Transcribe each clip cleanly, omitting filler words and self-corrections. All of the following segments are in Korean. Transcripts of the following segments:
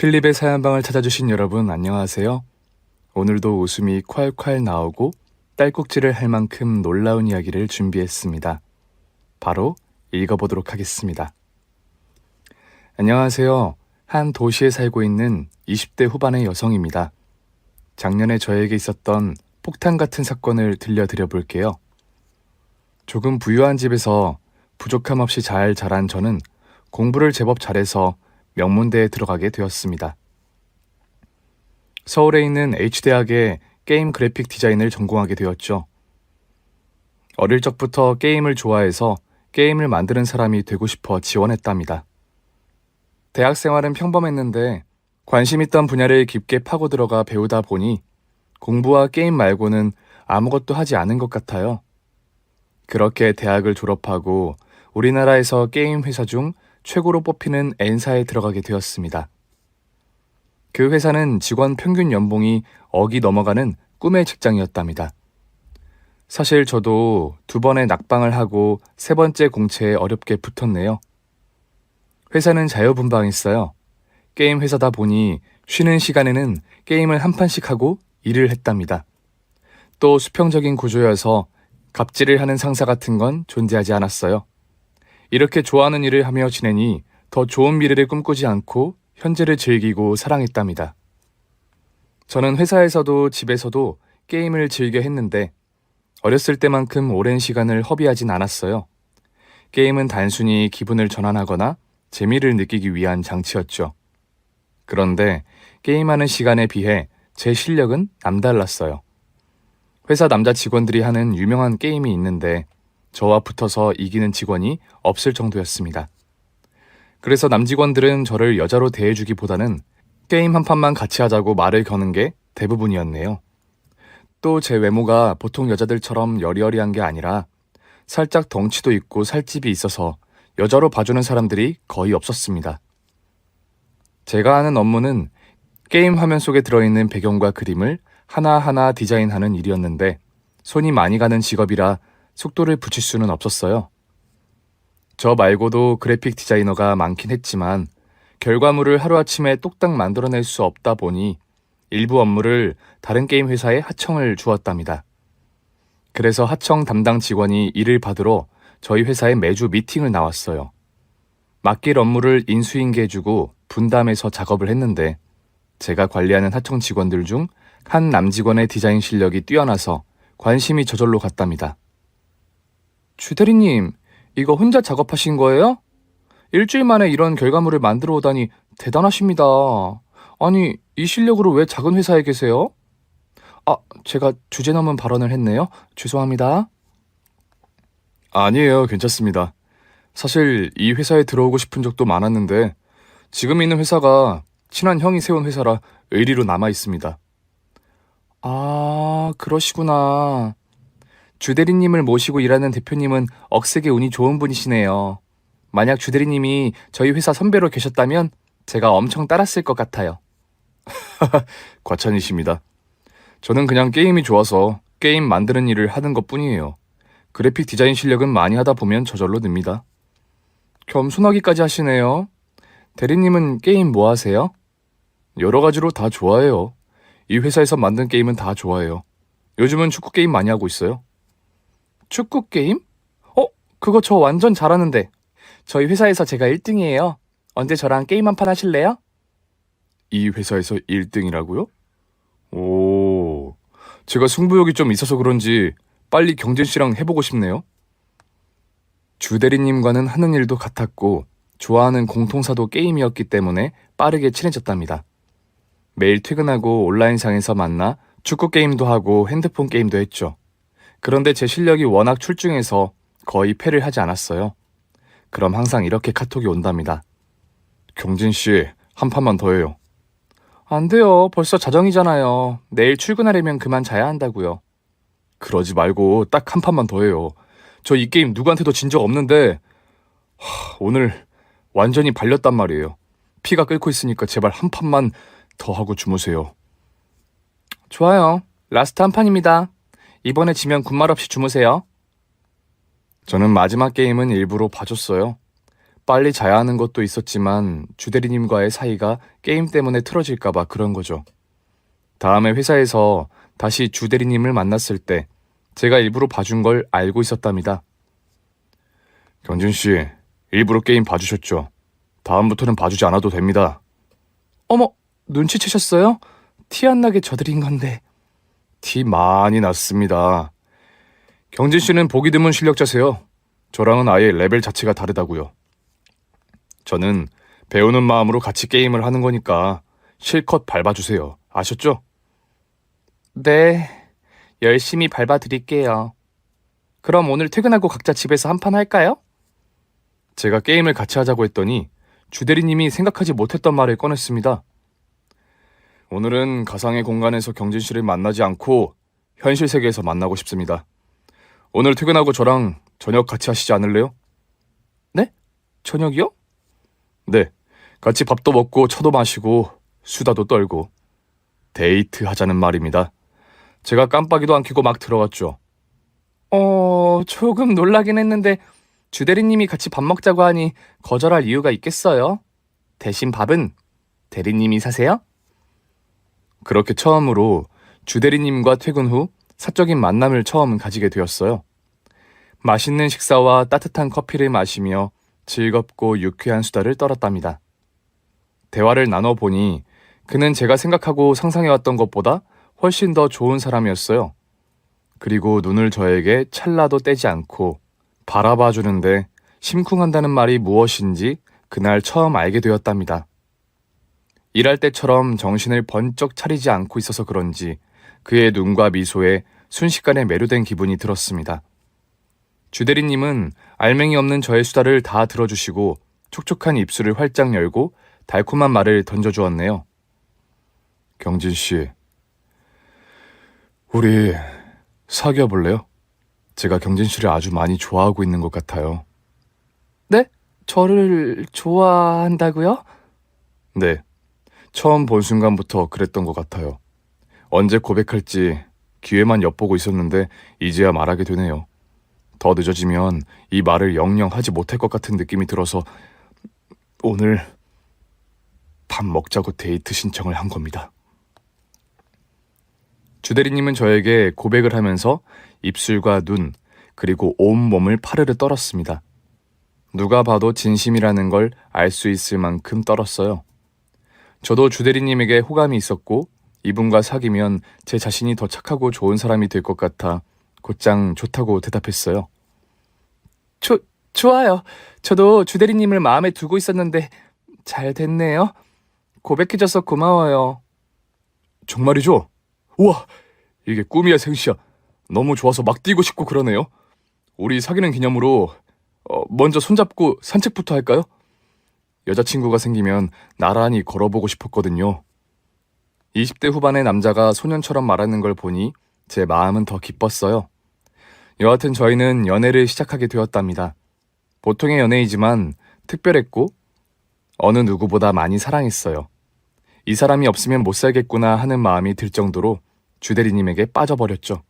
필립의 사연방을 찾아주신 여러분 안녕하세요. 오늘도 웃음이 콸콸 나오고 딸꾹질을 할 만큼 놀라운 이야기를 준비했습니다. 바로 읽어보도록 하겠습니다. 안녕하세요. 한 도시에 살고 있는 20대 후반의 여성입니다. 작년에 저에게 있었던 폭탄 같은 사건을 들려드려 볼게요. 조금 부유한 집에서 부족함 없이 잘 자란 저는 공부를 제법 잘해서 명문대에 들어가게 되었습니다. 서울에 있는 H대학에 게임 그래픽 디자인을 전공하게 되었죠. 어릴 적부터 게임을 좋아해서 게임을 만드는 사람이 되고 싶어 지원했답니다. 대학 생활은 평범했는데 관심 있던 분야를 깊게 파고 들어가 배우다 보니 공부와 게임 말고는 아무것도 하지 않은 것 같아요. 그렇게 대학을 졸업하고 우리나라에서 게임 회사 중 최고로 뽑히는 N사에 들어가게 되었습니다. 그 회사는 직원 평균 연봉이 억이 넘어가는 꿈의 직장이었답니다. 사실 저도 2번의 낙방을 하고 3번째 공채에 어렵게 붙었네요. 회사는 자유분방했어요. 게임 회사다 보니 쉬는 시간에는 게임을 한 판씩 하고 일을 했답니다. 또 수평적인 구조여서 갑질을 하는 상사 같은 건 존재하지 않았어요. 이렇게 좋아하는 일을 하며 지내니 더 좋은 미래를 꿈꾸지 않고 현재를 즐기고 사랑했답니다. 저는 회사에서도 집에서도 게임을 즐겨 했는데 어렸을 때만큼 오랜 시간을 허비하진 않았어요. 게임은 단순히 기분을 전환하거나 재미를 느끼기 위한 장치였죠. 그런데 게임하는 시간에 비해 제 실력은 남달랐어요. 회사 남자 직원들이 하는 유명한 게임이 있는데 저와 붙어서 이기는 직원이 없을 정도였습니다. 그래서 남직원들은 저를 여자로 대해주기보다는 게임 한 판만 같이 하자고 말을 거는 게 대부분이었네요. 또 제 외모가 보통 여자들처럼 여리여리한 게 아니라 살짝 덩치도 있고 살집이 있어서 여자로 봐주는 사람들이 거의 없었습니다. 제가 하는 업무는 게임 화면 속에 들어있는 배경과 그림을 하나하나 디자인하는 일이었는데 손이 많이 가는 직업이라 속도를 붙일 수는 없었어요. 저 말고도 그래픽 디자이너가 많긴 했지만 결과물을 하루아침에 뚝딱 만들어낼 수 없다 보니 일부 업무를 다른 게임 회사에 하청을 주었답니다. 그래서 하청 담당 직원이 일을 받으러 저희 회사에 매주 미팅을 나왔어요. 맡길 업무를 인수인계해주고 분담해서 작업을 했는데 제가 관리하는 하청 직원들 중 한 남직원의 디자인 실력이 뛰어나서 관심이 저절로 갔답니다. 주대리님, 이거 혼자 작업하신 거예요? 일주일 만에 이런 결과물을 만들어 오다니 대단하십니다. 아니, 이 실력으로 왜 작은 회사에 계세요? 제가 주제 넘은 발언을 했네요. 죄송합니다. 아니에요, 괜찮습니다. 사실 이 회사에 들어오고 싶은 적도 많았는데 지금 있는 회사가 친한 형이 세운 회사라 의리로 남아 있습니다. 그러시구나. 주대리님을 모시고 일하는 대표님은 억세게 운이 좋은 분이시네요. 만약 주대리님이 저희 회사 선배로 계셨다면 제가 엄청 따랐을 것 같아요. 과찬이십니다. 저는 그냥 게임이 좋아서 게임 만드는 일을 하는 것뿐이에요. 그래픽 디자인 실력은 많이 하다 보면 저절로 늡니다. 겸손하기까지 하시네요. 대리님은 게임 뭐 하세요? 여러 가지로 다 좋아해요. 이 회사에서 만든 게임은 다 좋아해요. 요즘은 축구 게임 많이 하고 있어요. 축구 게임? 그거 저 완전 잘하는데. 저희 회사에서 제가 1등이에요. 언제 저랑 게임 한 판 하실래요? 이 회사에서 1등이라고요? 오, 제가 승부욕이 좀 있어서 그런지 빨리 경진 씨랑 해보고 싶네요. 주대리님과는 하는 일도 같았고 좋아하는 공통사도 게임이었기 때문에 빠르게 친해졌답니다. 매일 퇴근하고 온라인상에서 만나 축구 게임도 하고 핸드폰 게임도 했죠. 그런데 제 실력이 워낙 출중해서 거의 패를 하지 않았어요. 그럼 항상 이렇게 카톡이 온답니다. 경진 씨, 한 판만 더 해요. 안 돼요. 벌써 자정이잖아요. 내일 출근하려면 그만 자야 한다고요. 그러지 말고 딱 한 판만 더 해요. 저 이 게임 누구한테도 진 적 없는데 오늘 완전히 발렸단 말이에요. 피가 끓고 있으니까 제발 한 판만 더 하고 주무세요. 좋아요. 라스트 한 판입니다. 이번에 지면 군말 없이 주무세요. 저는 마지막 게임은 일부러 봐줬어요. 빨리 자야 하는 것도 있었지만 주대리님과의 사이가 게임 때문에 틀어질까봐 그런 거죠. 다음에 회사에서 다시 주대리님을 만났을 때 제가 일부러 봐준 걸 알고 있었답니다. 경진 씨, 일부러 게임 봐주셨죠? 다음부터는 봐주지 않아도 됩니다. 어머, 눈치채셨어요? 티 안 나게 져드린 건데. 티 많이 났습니다. 경진 씨는 보기 드문 실력자세요. 저랑은 아예 레벨 자체가 다르다고요. 저는 배우는 마음으로 같이 게임을 하는 거니까 실컷 밟아주세요. 아셨죠? 네, 열심히 밟아드릴게요. 그럼 오늘 퇴근하고 각자 집에서 한판 할까요? 제가 게임을 같이 하자고 했더니 주대리님이 생각하지 못했던 말을 꺼냈습니다. 오늘은 가상의 공간에서 경진 씨를 만나지 않고 현실 세계에서 만나고 싶습니다. 오늘 퇴근하고 저랑 저녁 같이 하시지 않을래요? 네? 저녁이요? 네, 같이 밥도 먹고 차도 마시고 수다도 떨고 데이트 하자는 말입니다. 제가 깜빡이도 안 켜고 막 들어갔죠. 조금 놀라긴 했는데 주대리님이 같이 밥 먹자고 하니 거절할 이유가 있겠어요? 대신 밥은 대리님이 사세요? 그렇게 처음으로 주대리님과 퇴근 후 사적인 만남을 처음 가지게 되었어요. 맛있는 식사와 따뜻한 커피를 마시며 즐겁고 유쾌한 수다를 떨었답니다. 대화를 나눠보니 그는 제가 생각하고 상상해왔던 것보다 훨씬 더 좋은 사람이었어요. 그리고 눈을 저에게 찰나도 떼지 않고 바라봐 주는데 심쿵한다는 말이 무엇인지 그날 처음 알게 되었답니다. 일할 때처럼 정신을 번쩍 차리지 않고 있어서 그런지 그의 눈과 미소에 순식간에 매료된 기분이 들었습니다. 주대리님은 알맹이 없는 저의 수다를 다 들어주시고 촉촉한 입술을 활짝 열고 달콤한 말을 던져주었네요. 경진 씨, 우리 사귀어 볼래요? 제가 경진 씨를 아주 많이 좋아하고 있는 것 같아요. 네? 저를 좋아한다고요? 네, 처음 본 순간부터 그랬던 것 같아요. 언제 고백할지 기회만 엿보고 있었는데 이제야 말하게 되네요. 더 늦어지면 이 말을 영영 하지 못할 것 같은 느낌이 들어서 오늘 밥 먹자고 데이트 신청을 한 겁니다. 주대리님은 저에게 고백을 하면서 입술과 눈, 그리고 온몸을 파르르 떨었습니다. 누가 봐도 진심이라는 걸 알 수 있을 만큼 떨었어요. 저도 주대리님에게 호감이 있었고 이분과 사귀면 제 자신이 더 착하고 좋은 사람이 될 것 같아 곧장 좋다고 대답했어요. 좋아요. 저도 주대리님을 마음에 두고 있었는데 잘 됐네요. 고백해줘서 고마워요. 정말이죠? 우와, 이게 꿈이야 생시야. 너무 좋아서 막 뛰고 싶고 그러네요. 우리 사귀는 기념으로 먼저 손잡고 산책부터 할까요? 여자친구가 생기면 나란히 걸어보고 싶었거든요. 20대 후반의 남자가 소년처럼 말하는 걸 보니 제 마음은 더 기뻤어요. 여하튼 저희는 연애를 시작하게 되었답니다. 보통의 연애이지만 특별했고 어느 누구보다 많이 사랑했어요. 이 사람이 없으면 못 살겠구나 하는 마음이 들 정도로 주대리님에게 빠져버렸죠.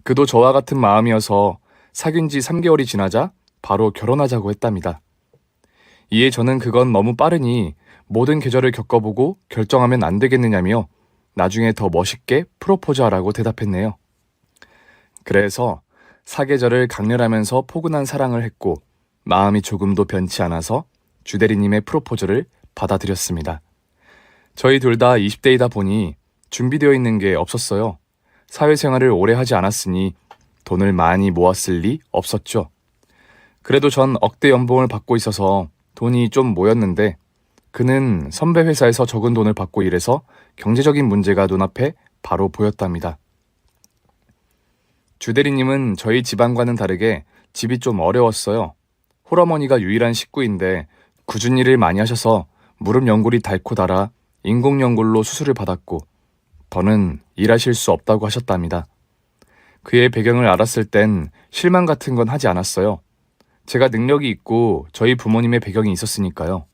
그도 저와 같은 마음이어서 사귄 지 3개월이 지나자 바로 결혼하자고 했답니다. 이에 저는 그건 너무 빠르니 모든 계절을 겪어보고 결정하면 안 되겠느냐며 나중에 더 멋있게 프로포즈하라고 대답했네요. 그래서 사계절을 강렬하면서 포근한 사랑을 했고 마음이 조금도 변치 않아서 주대리님의 프로포즈를 받아들였습니다. 저희 둘 다 20대이다 보니 준비되어 있는 게 없었어요. 사회생활을 오래 하지 않았으니 돈을 많이 모았을 리 없었죠. 그래도 전 억대 연봉을 받고 있어서 돈이 좀 모였는데 그는 선배 회사에서 적은 돈을 받고 일해서 경제적인 문제가 눈앞에 바로 보였답니다. 주대리님은 저희 집안과는 다르게 집이 좀 어려웠어요. 홀어머니가 유일한 식구인데 굳은 일을 많이 하셔서 무릎 연골이 닳고 닳아 인공연골로 수술을 받았고 더는 일하실 수 없다고 하셨답니다. 그의 배경을 알았을 땐 실망 같은 건 하지 않았어요. 제가 능력이 있고 저희 부모님의 배경이 있었으니까요.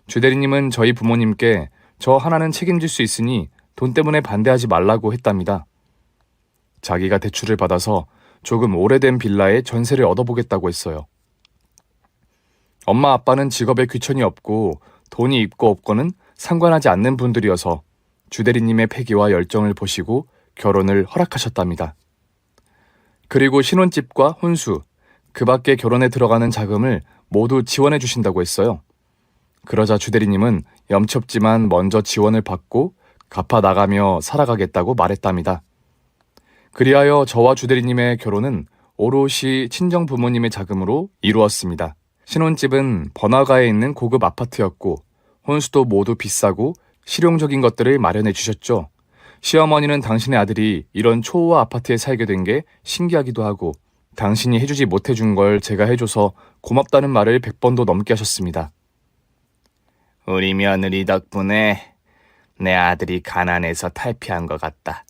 주대리님은 저희 부모님께 저 하나는 책임질 수 있으니 돈 때문에 반대하지 말라고 했답니다. 자기가 대출을 받아서 조금 오래된 빌라에 전세를 얻어보겠다고 했어요. 엄마 아빠는 직업에 귀천이 없고 돈이 있고 없고는 상관하지 않는 분들이어서 주대리님의 패기와 열정을 보시고 결혼을 허락하셨답니다. 그리고 신혼집과 혼수, 그 밖에 결혼에 들어가는 자금을 모두 지원해 주신다고 했어요. 그러자 주대리님은 염치없지만 먼저 지원을 받고 갚아 나가며 살아가겠다고 말했답니다. 그리하여 저와 주대리님의 결혼은 오롯이 친정 부모님의 자금으로 이루었습니다. 신혼집은 번화가에 있는 고급 아파트였고 혼수도 모두 비싸고 실용적인 것들을 마련해 주셨죠. 시어머니는 당신의 아들이 이런 초호화 아파트에 살게 된 게 신기하기도 하고 당신이 해주지 못해준 걸 제가 해줘서 고맙다는 말을 100번도 넘게 하셨습니다. 우리 며느리 덕분에 내 아들이 가난해서 탈피한 것 같다.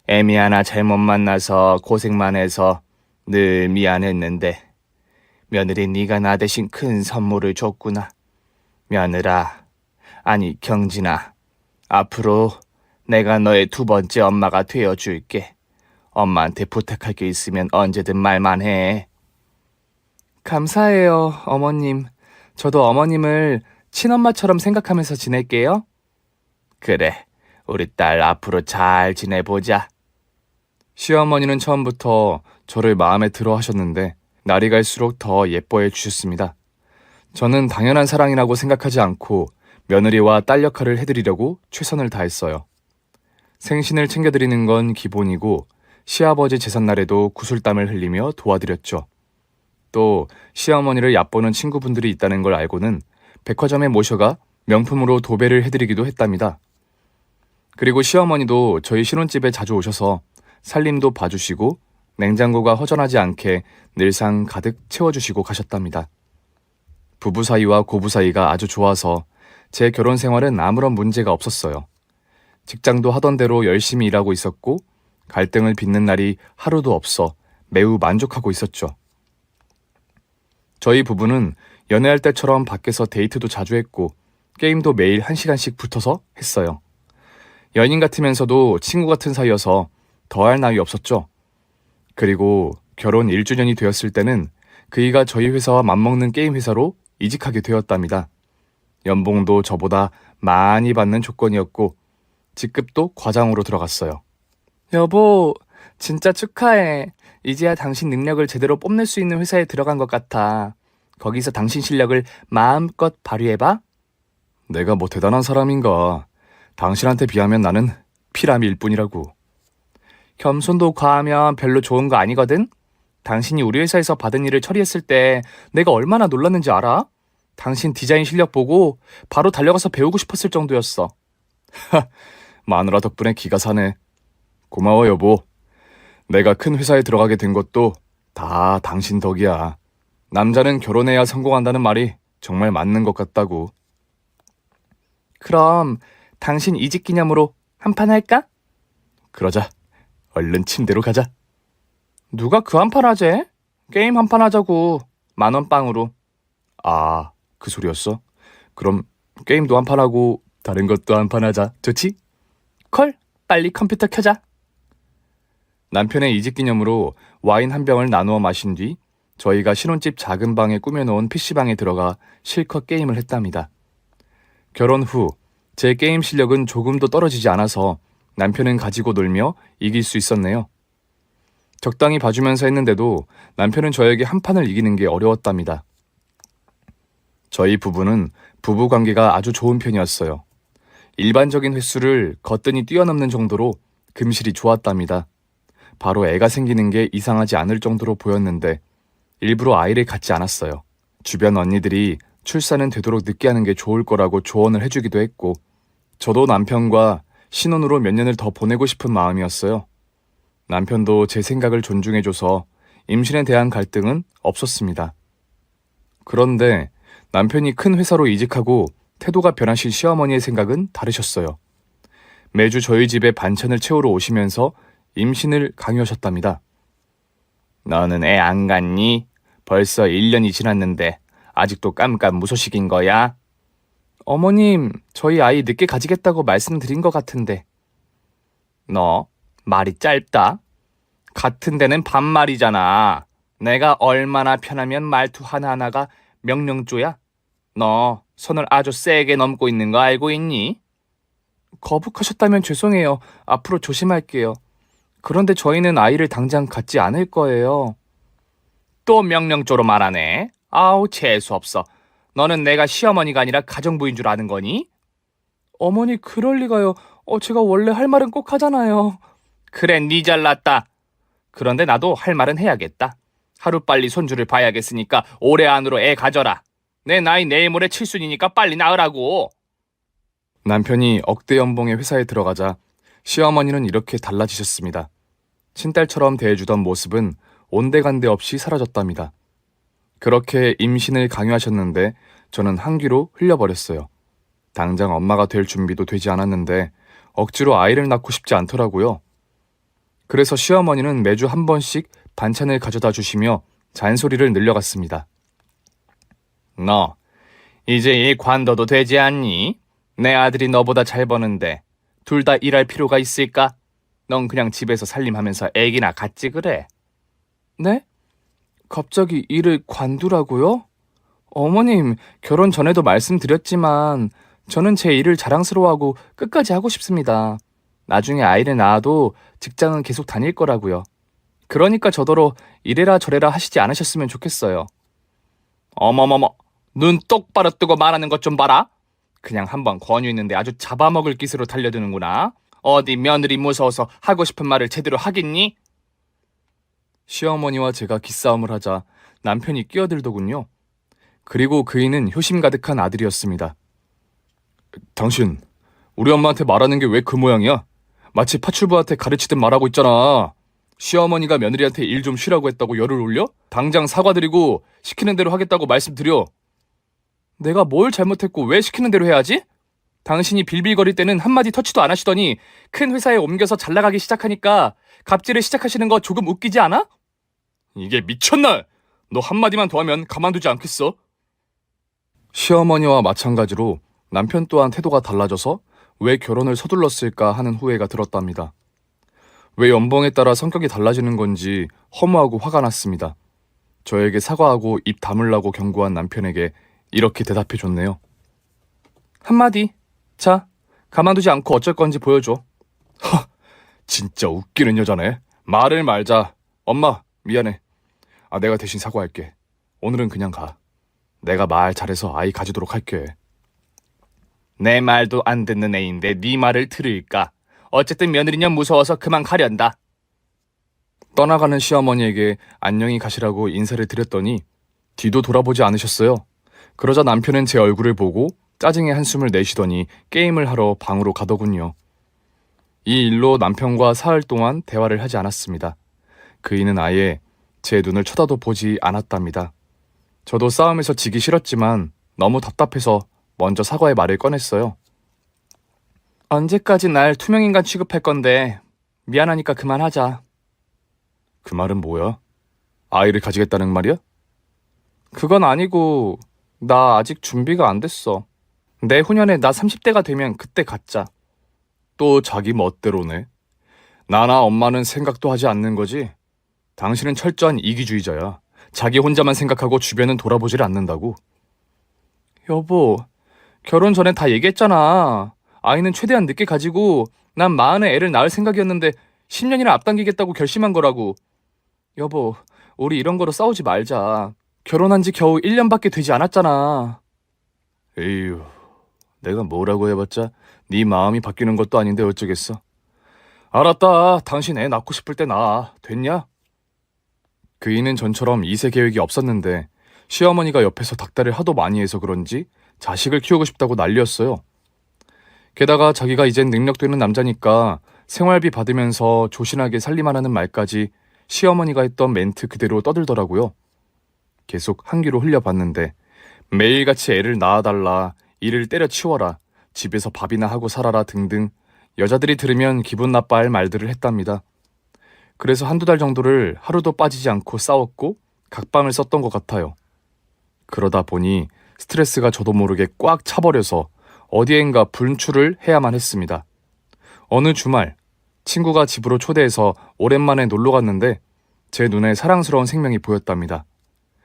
애미 하나 잘못 만나서 고생만 해서 늘 미안했는데 며느리 네가 나 대신 큰 선물을 줬구나. 며느라, 아니 경진아, 앞으로 내가 너의 두 번째 엄마가 되어줄게. 엄마한테 부탁할 게 있으면 언제든 말만 해. 감사해요, 어머님. 저도 어머님을 친엄마처럼 생각하면서 지낼게요. 그래, 우리 딸 앞으로 잘 지내보자. 시어머니는 처음부터 저를 마음에 들어 하셨는데 날이 갈수록 더 예뻐해 주셨습니다. 저는 당연한 사랑이라고 생각하지 않고 며느리와 딸 역할을 해드리려고 최선을 다했어요. 생신을 챙겨드리는 건 기본이고 시아버지 제삿날에도 구슬땀을 흘리며 도와드렸죠. 또 시어머니를 얕보는 친구분들이 있다는 걸 알고는 백화점에 모셔가 명품으로 도배를 해드리기도 했답니다. 그리고 시어머니도 저희 신혼집에 자주 오셔서 살림도 봐주시고 냉장고가 허전하지 않게 늘상 가득 채워주시고 가셨답니다. 부부 사이와 고부 사이가 아주 좋아서 제 결혼 생활은 아무런 문제가 없었어요. 직장도 하던 대로 열심히 일하고 있었고 갈등을 빚는 날이 하루도 없어 매우 만족하고 있었죠. 저희 부부는 연애할 때처럼 밖에서 데이트도 자주 했고 게임도 매일 1시간씩 붙어서 했어요. 연인 같으면서도 친구 같은 사이여서 더할 나위 없었죠. 그리고 결혼 1주년이 되었을 때는 그이가 저희 회사와 맞먹는 게임 회사로 이직하게 되었답니다. 연봉도 저보다 많이 받는 조건이었고 직급도 과장으로 들어갔어요. 여보, 진짜 축하해. 이제야 당신 능력을 제대로 뽐낼 수 있는 회사에 들어간 것 같아. 거기서 당신 실력을 마음껏 발휘해봐. 내가 뭐 대단한 사람인가. 당신한테 비하면 나는 피라미일 뿐이라고. 겸손도 과하면 별로 좋은 거 아니거든? 당신이 우리 회사에서 받은 일을 처리했을 때 내가 얼마나 놀랐는지 알아? 당신 디자인 실력 보고 바로 달려가서 배우고 싶었을 정도였어. 마누라 덕분에 기가 사네. 고마워 여보. 내가 큰 회사에 들어가게 된 것도 다 당신 덕이야. 남자는 결혼해야 성공한다는 말이 정말 맞는 것 같다고. 그럼 당신 이직 기념으로 한판 할까? 그러자. 얼른 침대로 가자. 누가 그 한판 하재? 게임 한판 하자고. 10,000원 빵으로. 아, 그 소리였어? 그럼 게임도 한판 하고 다른 것도 한판 하자. 좋지? 콜, 빨리 컴퓨터 켜자. 남편의 이직 기념으로 와인 한 병을 나누어 마신 뒤 저희가 신혼집 작은 방에 꾸며놓은 PC방에 들어가 실컷 게임을 했답니다. 결혼 후 제 게임 실력은 조금도 떨어지지 않아서 남편은 가지고 놀며 이길 수 있었네요. 적당히 봐주면서 했는데도 남편은 저에게 한 판을 이기는 게 어려웠답니다. 저희 부부는 부부 관계가 아주 좋은 편이었어요. 일반적인 횟수를 거뜬히 뛰어넘는 정도로 금실이 좋았답니다. 바로 애가 생기는 게 이상하지 않을 정도로 보였는데 일부러 아이를 갖지 않았어요. 주변 언니들이 출산은 되도록 늦게 하는 게 좋을 거라고 조언을 해주기도 했고 저도 남편과 신혼으로 몇 년을 더 보내고 싶은 마음이었어요. 남편도 제 생각을 존중해줘서 임신에 대한 갈등은 없었습니다. 그런데 남편이 큰 회사로 이직하고 태도가 변하신 시어머니의 생각은 다르셨어요. 매주 저희 집에 반찬을 채우러 오시면서 임신을 강요하셨답니다. 너는 애 안 갖니? 벌써 1년이 지났는데 아직도 깜깜무소식인 거야? 어머님, 저희 아이 늦게 가지겠다고 말씀드린 것 같은데. 너 말이 짧다. 같은 데는 반말이잖아. 내가 얼마나 편하면 말투 하나하나가 명령조야? 너 선을 아주 세게 넘고 있는 거 알고 있니? 거북하셨다면 죄송해요. 앞으로 조심할게요. 그런데 저희는 아이를 당장 갖지 않을 거예요. 또 명령조로 말하네. 아우, 재수없어. 너는 내가 시어머니가 아니라 가정부인 줄 아는 거니? 어머니, 그럴 리가요. 제가 원래 할 말은 꼭 하잖아요. 그래, 니 잘났다. 그런데 나도 할 말은 해야겠다. 하루빨리 손주를 봐야겠으니까 올해 안으로 애 가져라. 내 나이 내일 모레 칠순이니까 빨리 낳으라고. 남편이 억대 연봉의 회사에 들어가자 시어머니는 이렇게 달라지셨습니다. 친딸처럼 대해주던 모습은 온데간데 없이 사라졌답니다. 그렇게 임신을 강요하셨는데 저는 한 귀로 흘려버렸어요. 당장 엄마가 될 준비도 되지 않았는데 억지로 아이를 낳고 싶지 않더라고요. 그래서 시어머니는 매주 한 번씩 반찬을 가져다 주시며 잔소리를 늘려갔습니다. 너, 이제 이 관둬도 되지 않니? 내 아들이 너보다 잘 버는데 둘 다 일할 필요가 있을까? 넌 그냥 집에서 살림하면서 애기나 갖지 그래. 네? 갑자기 일을 관두라고요? 어머님, 결혼 전에도 말씀드렸지만 저는 제 일을 자랑스러워하고 끝까지 하고 싶습니다. 나중에 아이를 낳아도 직장은 계속 다닐 거라고요. 그러니까 저더러 이래라 저래라 하시지 않으셨으면 좋겠어요. 어머머머, 눈 똑바로 뜨고 말하는 것 좀 봐라. 그냥 한번 권유했는데 아주 잡아먹을 기세로 달려드는구나. 어디 며느리 무서워서 하고 싶은 말을 제대로 하겠니? 시어머니와 제가 기싸움을 하자 남편이 끼어들더군요. 그리고 그이는 효심 가득한 아들이었습니다. 당신, 우리 엄마한테 말하는 게 왜 그 모양이야? 마치 파출부한테 가르치듯 말하고 있잖아. 시어머니가 며느리한테 일 좀 쉬라고 했다고 열을 올려? 당장 사과드리고 시키는 대로 하겠다고 말씀드려. 내가 뭘 잘못했고 왜 시키는 대로 해야지? 당신이 빌빌거릴 때는 한마디 터치도 안 하시더니 큰 회사에 옮겨서 잘 나가기 시작하니까 갑질을 시작하시는 거 조금 웃기지 않아? 이게 미쳤나? 너 한마디만 더 하면 가만두지 않겠어? 시어머니와 마찬가지로 남편 또한 태도가 달라져서 왜 결혼을 서둘렀을까 하는 후회가 들었답니다. 왜 연봉에 따라 성격이 달라지는 건지 허무하고 화가 났습니다. 저에게 사과하고 입 다물라고 경고한 남편에게 이렇게 대답해줬네요. 한마디. 자, 가만두지 않고 어쩔 건지 보여줘. 진짜 웃기는 여자네. 말을 말자. 엄마, 미안해. 내가 대신 사과할게. 오늘은 그냥 가. 내가 말 잘해서 아이 가지도록 할게. 내 말도 안 듣는 애인데 네 말을 들을까? 어쨌든 며느리년 무서워서 그만 가련다. 떠나가는 시어머니에게 안녕히 가시라고 인사를 드렸더니 뒤도 돌아보지 않으셨어요. 그러자 남편은 제 얼굴을 보고 짜증의 한숨을 내쉬더니 게임을 하러 방으로 가더군요. 이 일로 남편과 사흘 동안 대화를 하지 않았습니다. 그이는 아예 제 눈을 쳐다도 보지 않았답니다. 저도 싸움에서 지기 싫었지만 너무 답답해서 먼저 사과의 말을 꺼냈어요. 언제까지 날 투명인간 취급할 건데 미안하니까 그만하자. 그 말은 뭐야? 아이를 가지겠다는 말이야? 그건 아니고 나 아직 준비가 안 됐어. 내후년에 나 30대가 되면 그때 갖자. 또 자기 멋대로네. 나나 엄마는 생각도 하지 않는 거지? 당신은 철저한 이기주의자야. 자기 혼자만 생각하고 주변은 돌아보질 않는다고. 여보, 결혼 전에 다 얘기했잖아. 아이는 최대한 늦게 가지고 난 마흔에 애를 낳을 생각이었는데 10년이나 앞당기겠다고 결심한 거라고. 여보, 우리 이런 거로 싸우지 말자. 결혼한 지 겨우 1년밖에 되지 않았잖아. 에휴, 내가 뭐라고 해봤자 네 마음이 바뀌는 것도 아닌데 어쩌겠어. 알았다. 당신 애 낳고 싶을 때 낳아. 됐냐? 그이는 전처럼 2세 계획이 없었는데 시어머니가 옆에서 닥달을 하도 많이 해서 그런지 자식을 키우고 싶다고 난리였어요. 게다가 자기가 이젠 능력되는 남자니까 생활비 받으면서 조신하게 살림하라는 말까지 시어머니가 했던 멘트 그대로 떠들더라고요. 계속 한 귀로 흘려봤는데 매일같이 애를 낳아달라, 일을 때려치워라, 집에서 밥이나 하고 살아라 등등 여자들이 들으면 기분 나빠할 말들을 했답니다. 그래서 한두 달 정도를 하루도 빠지지 않고 싸웠고 각방을 썼던 것 같아요. 그러다 보니 스트레스가 저도 모르게 꽉 차버려서 어디엔가 분출을 해야만 했습니다. 어느 주말 친구가 집으로 초대해서 오랜만에 놀러 갔는데 제 눈에 사랑스러운 생명이 보였답니다.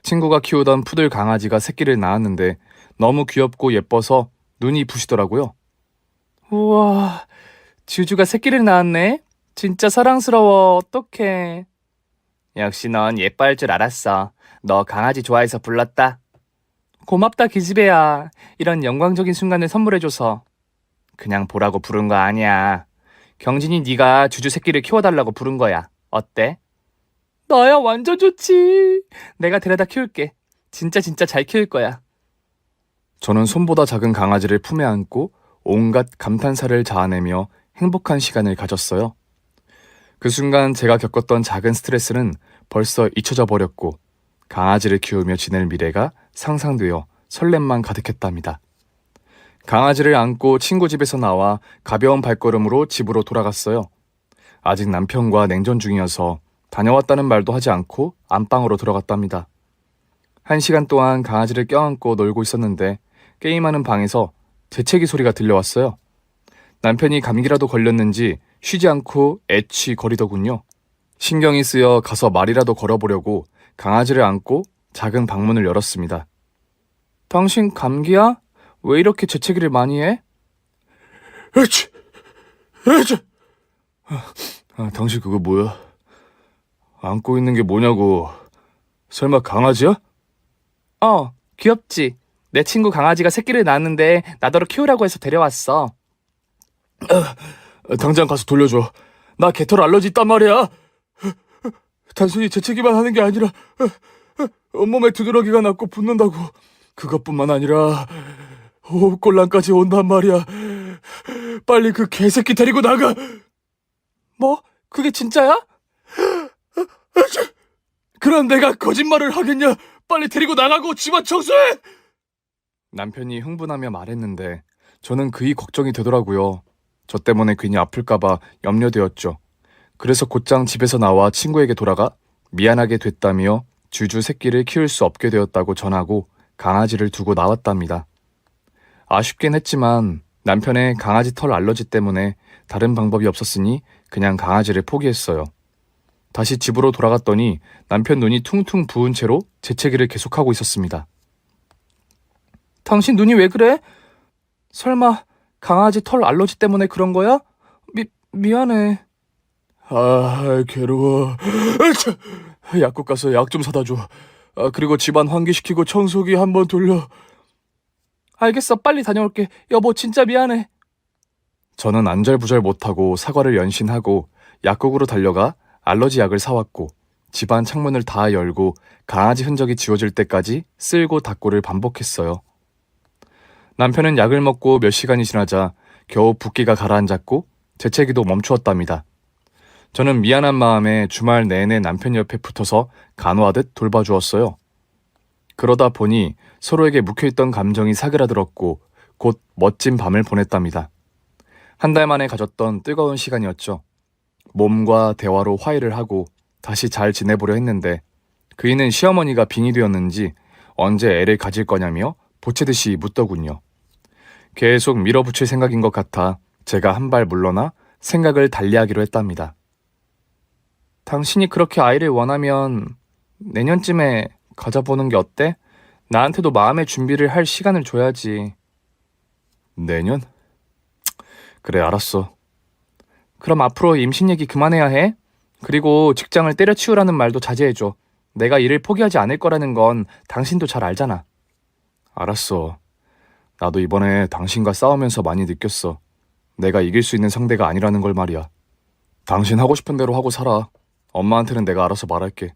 친구가 키우던 푸들 강아지가 새끼를 낳았는데 너무 귀엽고 예뻐서 눈이 부시더라고요. 우와, 주주가 새끼를 낳았네? 진짜 사랑스러워. 어떡해. 역시 넌 예뻐할 줄 알았어. 너 강아지 좋아해서 불렀다. 고맙다, 기집애야. 이런 영광적인 순간을 선물해줘서. 그냥 보라고 부른 거 아니야. 경진이 네가 주주 새끼를 키워달라고 부른 거야. 어때? 나야 완전 좋지. 내가 데려다 키울게. 진짜 잘 키울 거야. 저는 손보다 작은 강아지를 품에 안고 온갖 감탄사를 자아내며 행복한 시간을 가졌어요. 그 순간 제가 겪었던 작은 스트레스는 벌써 잊혀져 버렸고 강아지를 키우며 지낼 미래가 상상되어 설렘만 가득했답니다. 강아지를 안고 친구 집에서 나와 가벼운 발걸음으로 집으로 돌아갔어요. 아직 남편과 냉전 중이어서 다녀왔다는 말도 하지 않고 안방으로 들어갔답니다. 1시간 동안 강아지를 껴안고 놀고 있었는데 게임하는 방에서 재채기 소리가 들려왔어요. 남편이 감기라도 걸렸는지 쉬지 않고 애취거리더군요. 신경이 쓰여 가서 말이라도 걸어보려고 강아지를 안고 작은 방문을 열었습니다. 당신 감기야? 왜 이렇게 재채기를 많이 해? 에치! 에치! 당신 그거 뭐야? 안고 있는 게 뭐냐고. 설마 강아지야? 귀엽지. 내 친구 강아지가 새끼를 낳았는데 나더러 키우라고 해서 데려왔어. 당장 가서 돌려줘. 나 개털 알러지 있단 말이야. 단순히 재채기만 하는 게 아니라 온몸에 두드러기가 났고 붓는다고. 그것뿐만 아니라 호흡곤란까지 온단 말이야. 빨리 그 개새끼 데리고 나가. 뭐? 그게 진짜야? 그럼 내가 거짓말을 하겠냐? 빨리 데리고 나가고 집안 청소해! 남편이 흥분하며 말했는데 저는 그이 걱정이 되더라고요. 저 때문에 괜히 아플까봐 염려되었죠. 그래서 곧장 집에서 나와 친구에게 돌아가 미안하게 됐다며 주주 새끼를 키울 수 없게 되었다고 전하고 강아지를 두고 나왔답니다. 아쉽긴 했지만 남편의 강아지 털 알러지 때문에 다른 방법이 없었으니 그냥 강아지를 포기했어요. 다시 집으로 돌아갔더니 남편 눈이 퉁퉁 부은 채로 재채기를 계속하고 있었습니다. 당신 눈이 왜 그래? 설마 강아지 털 알러지 때문에 그런 거야? 미안해. 괴로워. 약국 가서 약 좀 사다 줘. 그리고 집안 환기시키고 청소기 한번 돌려. 알겠어, 빨리 다녀올게. 여보, 진짜 미안해. 저는 안절부절 못하고 사과를 연신하고 약국으로 달려가 알러지 약을 사왔고 집안 창문을 다 열고 강아지 흔적이 지워질 때까지 쓸고 닦고를 반복했어요. 남편은 약을 먹고 몇 시간이 지나자 겨우 붓기가 가라앉았고 재채기도 멈추었답니다. 저는 미안한 마음에 주말 내내 남편 옆에 붙어서 간호하듯 돌봐주었어요. 그러다 보니 서로에게 묵혀있던 감정이 사그라들었고 곧 멋진 밤을 보냈답니다. 한 달 만에 가졌던 뜨거운 시간이었죠. 몸과 대화로 화해를 하고 다시 잘 지내보려 했는데 그이는 시어머니가 빙이 되었는지 언제 애를 가질 거냐며 보채듯이 묻더군요. 계속 밀어붙일 생각인 것 같아 제가 한 발 물러나 생각을 달리하기로 했답니다. 당신이 그렇게 아이를 원하면 내년쯤에 가져보는 게 어때? 나한테도 마음의 준비를 할 시간을 줘야지. 내년? 그래, 알았어. 그럼 앞으로 임신 얘기 그만해야 해. 그리고 직장을 때려치우라는 말도 자제해줘. 내가 일을 포기하지 않을 거라는 건 당신도 잘 알잖아. 알았어. 나도 이번에 당신과 싸우면서 많이 느꼈어. 내가 이길 수 있는 상대가 아니라는 걸 말이야. 당신 하고 싶은 대로 하고 살아. 엄마한테는 내가 알아서 말할게.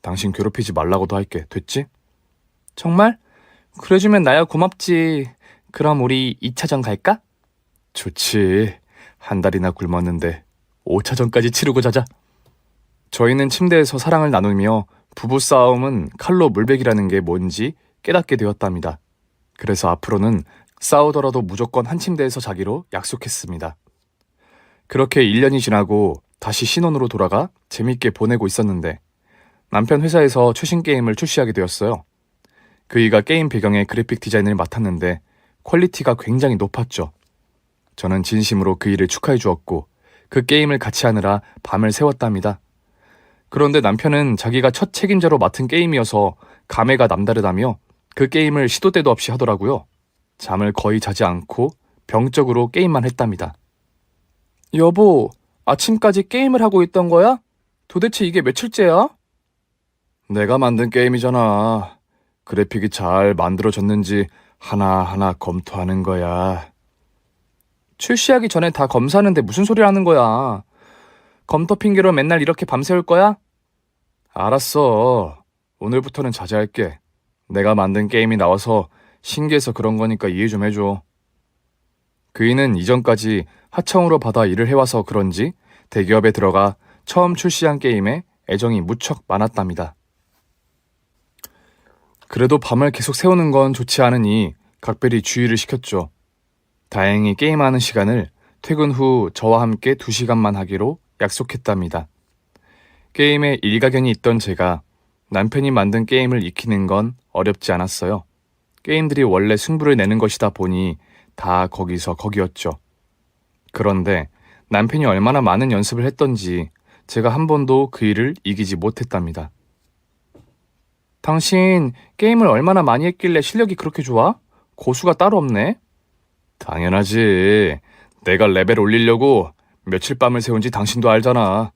당신 괴롭히지 말라고도 할게. 됐지? 정말? 그래주면 나야 고맙지. 그럼 우리 2차전 갈까? 좋지. 한 달이나 굶었는데 5차전까지 치르고 자자. 저희는 침대에서 사랑을 나누며 부부싸움은 칼로 물베기라는 게 뭔지 깨닫게 되었답니다. 그래서 앞으로는 싸우더라도 무조건 한 침대에서 자기로 약속했습니다. 그렇게 1년이 지나고 다시 신혼으로 돌아가 재밌게 보내고 있었는데 남편 회사에서 최신 게임을 출시하게 되었어요. 그이가 게임 배경의 그래픽 디자인을 맡았는데 퀄리티가 굉장히 높았죠. 저는 진심으로 그 일을 축하해 주었고 그 게임을 같이 하느라 밤을 새웠답니다. 그런데 남편은 자기가 첫 책임자로 맡은 게임이어서 감회가 남다르다며 그 게임을 시도 때도 없이 하더라고요. 잠을 거의 자지 않고 병적으로 게임만 했답니다. 여보, 아침까지 게임을 하고 있던 거야? 도대체 이게 며칠째야? 내가 만든 게임이잖아. 그래픽이 잘 만들어졌는지 하나하나 검토하는 거야. 출시하기 전에 다 검사하는데 무슨 소리 하는 거야? 검토 핑계로 맨날 이렇게 밤새울 거야? 알았어. 오늘부터는 자제할게. 내가 만든 게임이 나와서 신기해서 그런 거니까 이해 좀 해줘. 그이는 이전까지 하청으로 받아 일을 해와서 그런지 대기업에 들어가 처음 출시한 게임에 애정이 무척 많았답니다. 그래도 밤을 계속 새우는 건 좋지 않으니 각별히 주의를 시켰죠. 다행히 게임하는 시간을 퇴근 후 저와 함께 2시간만 하기로 약속했답니다. 게임에 일가견이 있던 제가 남편이 만든 게임을 익히는 건 어렵지 않았어요. 게임들이 원래 승부를 내는 것이다 보니 다 거기서 거기였죠. 그런데 남편이 얼마나 많은 연습을 했던지 제가 한 번도 그 일을 이기지 못했답니다. 당신 게임을 얼마나 많이 했길래 실력이 그렇게 좋아? 고수가 따로 없네? 당연하지. 내가 레벨 올리려고 며칠 밤을 새운지 당신도 알잖아.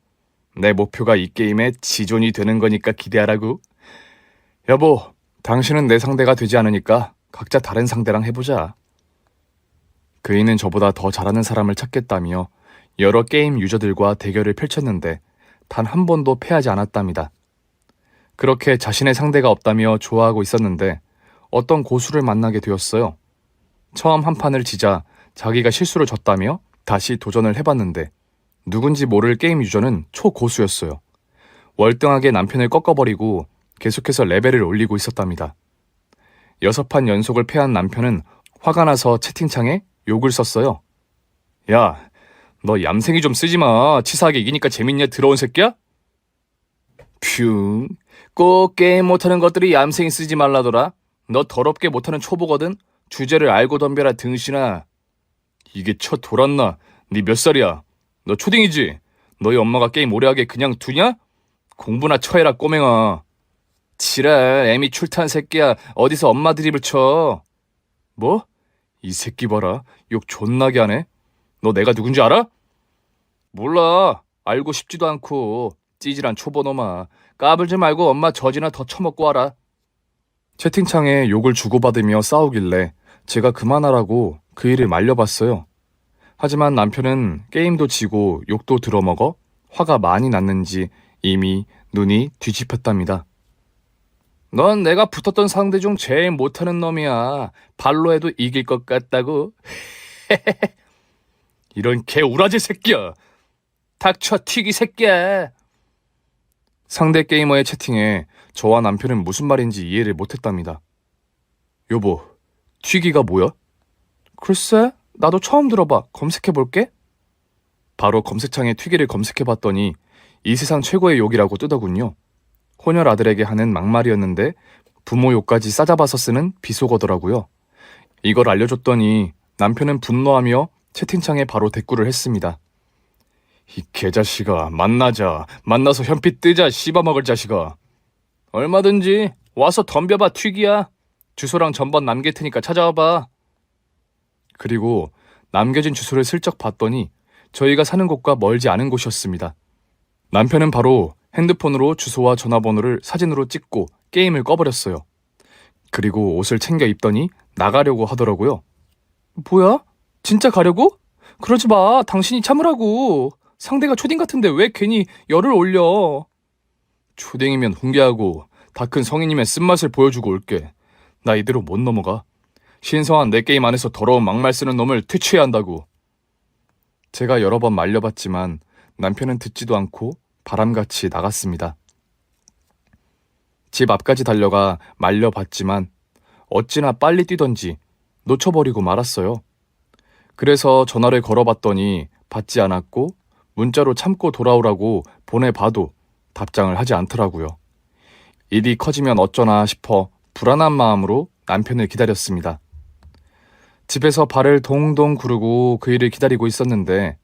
내 목표가 이 게임의 지존이 되는 거니까 기대하라고. 여보, 당신은 내 상대가 되지 않으니까 각자 다른 상대랑 해보자. 그이는 저보다 더 잘하는 사람을 찾겠다며 여러 게임 유저들과 대결을 펼쳤는데 단 한 번도 패하지 않았답니다. 그렇게 자신의 상대가 없다며 좋아하고 있었는데 어떤 고수를 만나게 되었어요. 처음 한 판을 지자 자기가 실수로 졌다며 다시 도전을 해봤는데 누군지 모를 게임 유저는 초고수였어요. 월등하게 남편을 꺾어버리고 계속해서 레벨을 올리고 있었답니다. 6판 연속을 패한 남편은 화가 나서 채팅창에 욕을 썼어요. 야, 너 얌생이 좀 쓰지 마. 치사하게 이기니까 재밌냐 더러운 새끼야? 퓨, 꼭 게임 못하는 것들이 얌생이 쓰지 말라더라. 너 더럽게 못하는 초보거든. 주제를 알고 덤벼라 등신아. 이게 쳐 돌았나? 니 몇 살이야? 너 초딩이지? 너희 엄마가 게임 오래 하게 그냥 두냐? 공부나 쳐해라 꼬맹아. 지랄, 애미 출탄 새끼야. 어디서 엄마 드립을 쳐? 뭐? 이 새끼 봐라. 욕 존나게 하네. 너 내가 누군지 알아? 몰라. 알고 싶지도 않고. 찌질한 초보놈아. 까불지 말고 엄마 젖이나 더 처먹고 와라. 채팅창에 욕을 주고받으며 싸우길래 제가 그만하라고 그 일을 말려봤어요. 하지만 남편은 게임도 지고 욕도 들어먹어 화가 많이 났는지 이미 눈이 뒤집혔답니다. 넌 내가 붙었던 상대 중 제일 못하는 놈이야. 발로 해도 이길 것 같다고. 이런 개우라지 새끼야. 닥쳐 튀기 새끼야. 상대 게이머의 채팅에 저와 남편은 무슨 말인지 이해를 못했답니다. 여보, 튀기가 뭐야? 글쎄, 나도 처음 들어봐. 검색해볼게. 바로 검색창에 튀기를 검색해봤더니 이 세상 최고의 욕이라고 뜨더군요. 혼혈 아들에게 하는 막말이었는데 부모 욕까지 싸잡아서 쓰는 비속어더라고요. 이걸 알려줬더니 남편은 분노하며 채팅창에 바로 대꾸를 했습니다. 이 개자식아, 만나자. 만나서 현피 뜨자, 씹어먹을 자식아. 얼마든지 와서 덤벼봐, 튀기야. 주소랑 전번 남길 테니까 찾아와봐. 그리고 남겨진 주소를 슬쩍 봤더니 저희가 사는 곳과 멀지 않은 곳이었습니다. 남편은 바로 핸드폰으로 주소와 전화번호를 사진으로 찍고 게임을 꺼버렸어요. 그리고 옷을 챙겨 입더니 나가려고 하더라고요. 뭐야? 진짜 가려고? 그러지 마. 당신이 참으라고. 상대가 초딩 같은데 왜 괜히 열을 올려. 초딩이면 훈계하고 다 큰 성인이면 쓴맛을 보여주고 올게. 나 이대로 못 넘어가. 신성한 내 게임 안에서 더러운 막말 쓰는 놈을 퇴치해야 한다고. 제가 여러 번 말려봤지만 남편은 듣지도 않고 바람같이 나갔습니다. 집 앞까지 달려가 말려봤지만 어찌나 빨리 뛰던지 놓쳐버리고 말았어요. 그래서 전화를 걸어봤더니 받지 않았고 문자로 참고 돌아오라고 보내봐도 답장을 하지 않더라고요. 일이 커지면 어쩌나 싶어 불안한 마음으로 남편을 기다렸습니다. 집에서 발을 동동 구르고 그 일을 기다리고 있었는데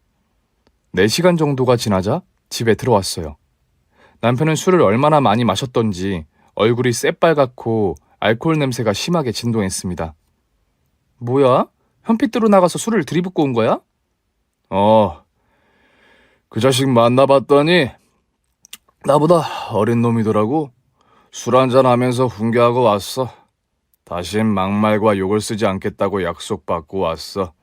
4시간 정도가 지나자 집에 들어왔어요. 남편은 술을 얼마나 많이 마셨던지 얼굴이 새빨갛고 알코올 냄새가 심하게 진동했습니다. 뭐야? 현피ጥ으로 나가서 술을 들이붓고 온 거야? 그 자식 만나봤더니 나보다 어린 놈이더라고. 술 한잔 하면서 훈계하고 왔어. 다신 막말과 욕을 쓰지 않겠다고 약속받고 왔어.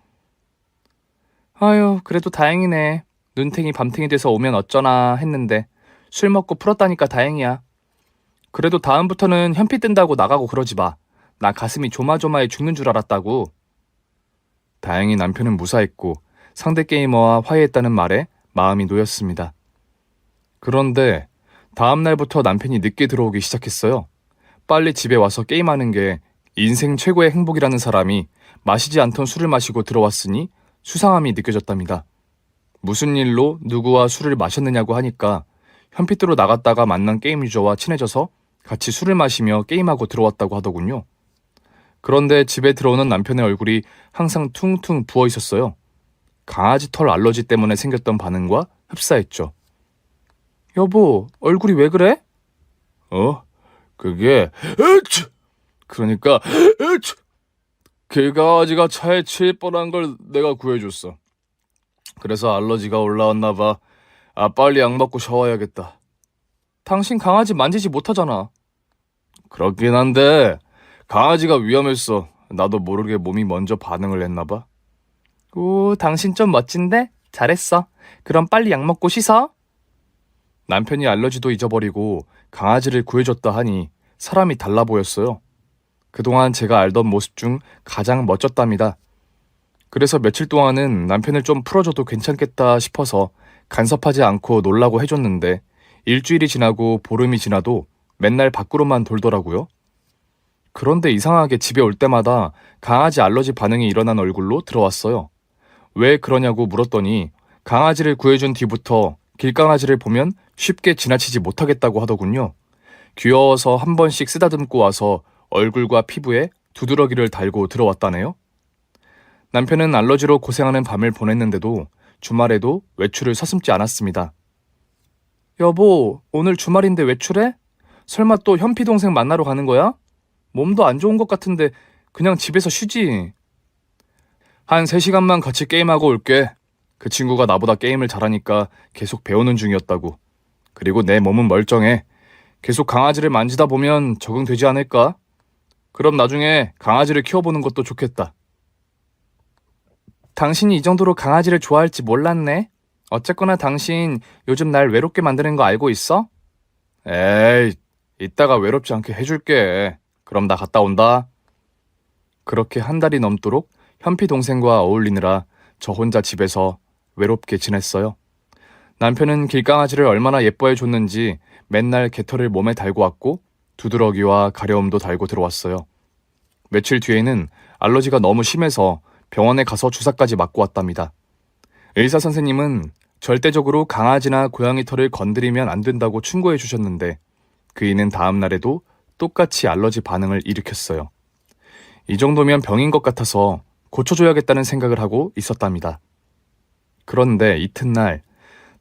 아유, 그래도 다행이네. 눈탱이 밤탱이 돼서 오면 어쩌나 했는데 술 먹고 풀었다니까 다행이야. 그래도 다음부터는 현피 뜬다고 나가고 그러지 마. 나 가슴이 조마조마해 죽는 줄 알았다고. 다행히 남편은 무사했고 상대 게이머와 화해했다는 말에 마음이 놓였습니다. 그런데 다음 날부터 남편이 늦게 들어오기 시작했어요. 빨리 집에 와서 게임하는 게 인생 최고의 행복이라는 사람이 마시지 않던 술을 마시고 들어왔으니 수상함이 느껴졌답니다. 무슨 일로 누구와 술을 마셨느냐고 하니까 현피ጥ으로 나갔다가 만난 게임 유저와 친해져서 같이 술을 마시며 게임하고 들어왔다고 하더군요. 그런데 집에 들어오는 남편의 얼굴이 항상 퉁퉁 부어 있었어요. 강아지 털 알러지 때문에 생겼던 반응과 흡사했죠. 여보, 얼굴이 왜 그래? 그게 으츠! 그러니까 으츠! 길강아지가 차에 치일 뻔한 걸 내가 구해줬어. 그래서 알러지가 올라왔나 봐. 빨리 약 먹고 샤워해야겠다. 당신 강아지 만지지 못하잖아. 그렇긴 한데 강아지가 위험했어. 나도 모르게 몸이 먼저 반응을 했나 봐. 오, 당신 좀 멋진데? 잘했어. 그럼 빨리 약 먹고 씻어. 남편이 알러지도 잊어버리고 강아지를 구해줬다 하니 사람이 달라 보였어요. 그동안 제가 알던 모습 중 가장 멋졌답니다. 그래서 며칠 동안은 남편을 좀 풀어줘도 괜찮겠다 싶어서 간섭하지 않고 놀라고 해줬는데 일주일이 지나고 보름이 지나도 맨날 밖으로만 돌더라고요. 그런데 이상하게 집에 올 때마다 강아지 알러지 반응이 일어난 얼굴로 들어왔어요. 왜 그러냐고 물었더니 강아지를 구해준 뒤부터 길강아지를 보면 쉽게 지나치지 못하겠다고 하더군요. 귀여워서 한 번씩 쓰다듬고 와서 얼굴과 피부에 두드러기를 달고 들어왔다네요. 남편은 알러지로 고생하는 밤을 보냈는데도 주말에도 외출을 서슴지 않았습니다. 여보, 오늘 주말인데 외출해? 설마 또 현피 동생 만나러 가는 거야? 몸도 안 좋은 것 같은데 그냥 집에서 쉬지. 한 3시간만 같이 게임하고 올게. 그 친구가 나보다 게임을 잘하니까 계속 배우는 중이었다고. 그리고 내 몸은 멀쩡해. 계속 강아지를 만지다 보면 적응되지 않을까? 그럼 나중에 강아지를 키워보는 것도 좋겠다. 당신이 이 정도로 강아지를 좋아할지 몰랐네. 어쨌거나 당신 요즘 날 외롭게 만드는 거 알고 있어? 에이, 이따가 외롭지 않게 해줄게. 그럼 나 갔다 온다. 그렇게 한 달이 넘도록 현피 동생과 어울리느라 저 혼자 집에서 외롭게 지냈어요. 남편은 길강아지를 얼마나 예뻐해 줬는지 맨날 개털을 몸에 달고 왔고 두드러기와 가려움도 달고 들어왔어요. 며칠 뒤에는 알러지가 너무 심해서 병원에 가서 주사까지 맞고 왔답니다. 의사 선생님은 절대적으로 강아지나 고양이 털을 건드리면 안 된다고 충고해 주셨는데 그이는 다음 날에도 똑같이 알러지 반응을 일으켰어요. 이 정도면 병인 것 같아서 고쳐줘야겠다는 생각을 하고 있었답니다. 그런데 이튿날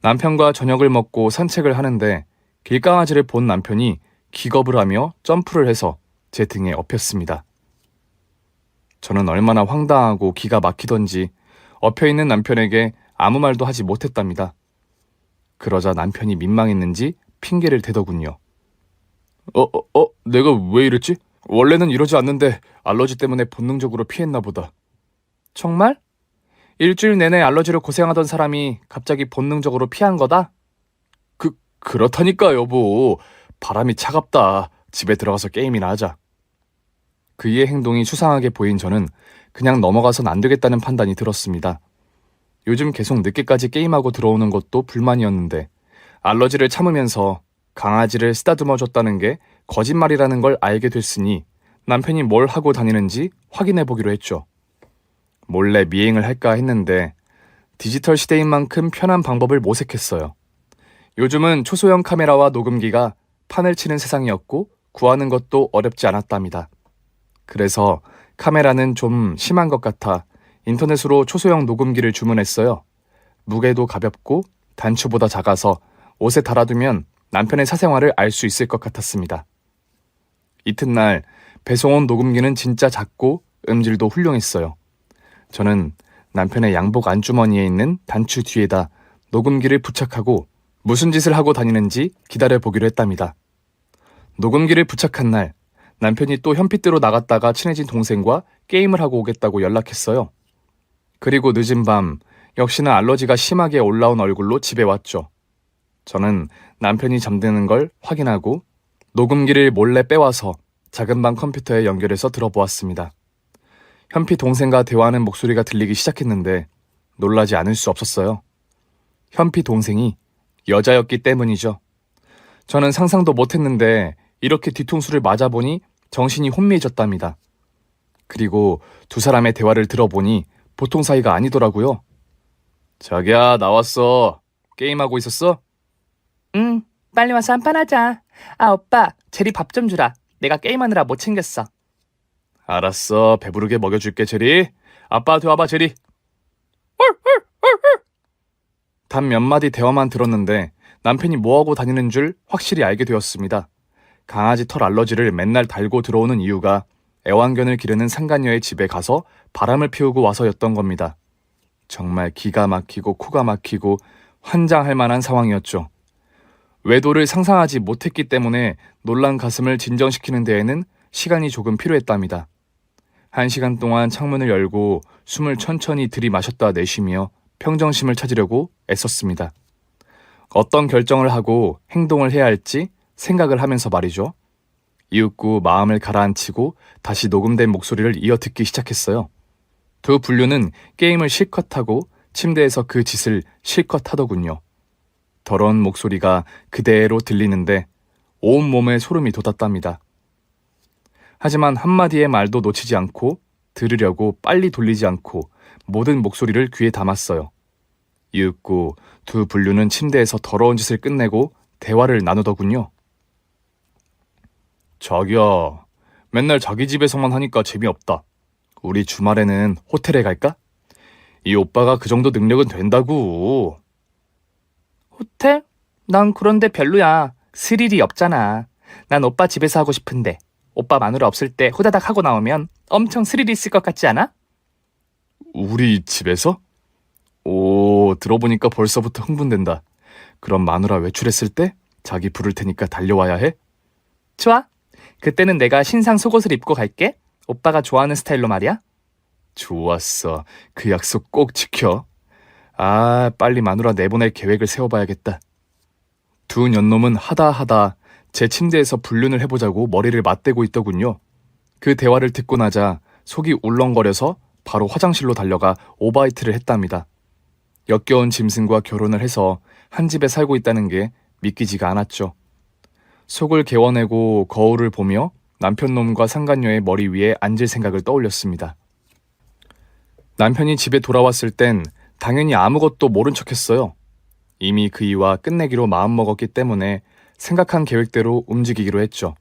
남편과 저녁을 먹고 산책을 하는데 길강아지를 본 남편이 기겁을 하며 점프를 해서 제 등에 엎였습니다. 저는 얼마나 황당하고 기가 막히던지 엎여있는 남편에게 아무 말도 하지 못했답니다. 그러자 남편이 민망했는지 핑계를 대더군요. 내가 왜 이랬지? 원래는 이러지 않는데 알러지 때문에 본능적으로 피했나 보다. 정말? 일주일 내내 알러지로 고생하던 사람이 갑자기 본능적으로 피한 거다? 그렇다니까 여보. 바람이 차갑다. 집에 들어가서 게임이나 하자. 그의 행동이 수상하게 보인 저는 그냥 넘어가선 안 되겠다는 판단이 들었습니다. 요즘 계속 늦게까지 게임하고 들어오는 것도 불만이었는데 알러지를 참으면서 강아지를 쓰다듬어 줬다는 게 거짓말이라는 걸 알게 됐으니 남편이 뭘 하고 다니는지 확인해 보기로 했죠. 몰래 미행을 할까 했는데 디지털 시대인 만큼 편한 방법을 모색했어요. 요즘은 초소형 카메라와 녹음기가 판을 치는 세상이었고 구하는 것도 어렵지 않았답니다. 그래서 카메라는 좀 심한 것 같아 인터넷으로 초소형 녹음기를 주문했어요. 무게도 가볍고 단추보다 작아서 옷에 달아두면 남편의 사생활을 알 수 있을 것 같았습니다. 이튿날 배송 온 녹음기는 진짜 작고 음질도 훌륭했어요. 저는 남편의 양복 안주머니에 있는 단추 뒤에다 녹음기를 부착하고 무슨 짓을 하고 다니는지 기다려보기로 했답니다. 녹음기를 부착한 날, 남편이 또 현피ጥ로 나갔다가 친해진 동생과 게임을 하고 오겠다고 연락했어요. 그리고 늦은 밤, 역시나 알러지가 심하게 올라온 얼굴로 집에 왔죠. 저는 남편이 잠드는 걸 확인하고 녹음기를 몰래 빼와서 작은 방 컴퓨터에 연결해서 들어보았습니다. 현피 동생과 대화하는 목소리가 들리기 시작했는데 놀라지 않을 수 없었어요. 현피 동생이 여자였기 때문이죠. 저는 상상도 못했는데 이렇게 뒤통수를 맞아보니 정신이 혼미해졌답니다. 그리고 두 사람의 대화를 들어보니 보통 사이가 아니더라고요. 자기야, 나왔어. 게임하고 있었어? 응, 빨리 와서 한판 하자. 아, 오빠, 제리 밥 좀 주라. 내가 게임하느라 못 챙겼어. 알았어. 배부르게 먹여줄게, 제리. 아빠한테 와봐, 제리. 단 몇 마디 대화만 들었는데 남편이 뭐하고 다니는 줄 확실히 알게 되었습니다. 강아지 털 알러지를 맨날 달고 들어오는 이유가 애완견을 기르는 상간녀의 집에 가서 바람을 피우고 와서였던 겁니다. 정말 기가 막히고 코가 막히고 환장할 만한 상황이었죠. 외도를 상상하지 못했기 때문에 놀란 가슴을 진정시키는 데에는 시간이 조금 필요했답니다. 1시간 동안 창문을 열고 숨을 천천히 들이마셨다 내쉬며 평정심을 찾으려고 애썼습니다. 어떤 결정을 하고 행동을 해야 할지 생각을 하면서 말이죠. 이윽고 마음을 가라앉히고 다시 녹음된 목소리를 이어 듣기 시작했어요. 두 분류는 게임을 실컷 하고 침대에서 그 짓을 실컷 하더군요. 더러운 목소리가 그대로 들리는데 온몸에 소름이 돋았답니다. 하지만 한마디의 말도 놓치지 않고 들으려고 빨리 돌리지 않고 모든 목소리를 귀에 담았어요. 이윽고 두 분류는 침대에서 더러운 짓을 끝내고 대화를 나누더군요. 자기야, 맨날 자기 집에서만 하니까 재미없다. 우리 주말에는 호텔에 갈까? 이 오빠가 그 정도 능력은 된다고. 호텔? 난 그런데 별로야. 스릴이 없잖아. 난 오빠 집에서 하고 싶은데 오빠 마누라 없을 때 후다닥 하고 나오면 엄청 스릴 있을 것 같지 않아? 우리 집에서? 오, 들어보니까 벌써부터 흥분된다. 그럼 마누라 외출했을 때 자기 부를 테니까 달려와야 해? 좋아. 그때는 내가 신상 속옷을 입고 갈게. 오빠가 좋아하는 스타일로 말이야. 좋았어. 그 약속 꼭 지켜. 아, 빨리 마누라 내보낼 계획을 세워봐야겠다. 두 년놈은 하다 제 침대에서 불륜을 해보자고 머리를 맞대고 있더군요. 그 대화를 듣고 나자 속이 울렁거려서 바로 화장실로 달려가 오바이트를 했답니다. 역겨운 짐승과 결혼을 해서 한 집에 살고 있다는 게 믿기지가 않았죠. 속을 개워내고 거울을 보며 남편놈과 상간녀의 머리 위에 앉을 생각을 떠올렸습니다. 남편이 집에 돌아왔을 땐 당연히 아무것도 모른 척했어요. 이미 그이와 끝내기로 마음먹었기 때문에 생각한 계획대로 움직이기로 했죠.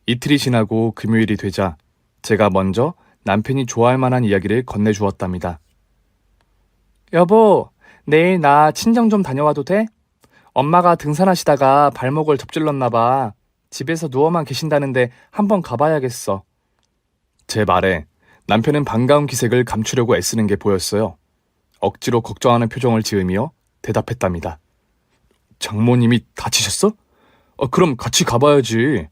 이틀이 지나고 금요일이 되자 제가 먼저 남편이 좋아할 만한 이야기를 건네주었답니다. 여보, 내일 나 친정 좀 다녀와도 돼? 엄마가 등산하시다가 발목을 접질렀나 봐. 집에서 누워만 계신다는데 한번 가봐야겠어. 제 말에 남편은 반가운 기색을 감추려고 애쓰는 게 보였어요. 억지로 걱정하는 표정을 지으며 대답했답니다. 장모님이 다치셨어? 그럼 같이 가봐야지.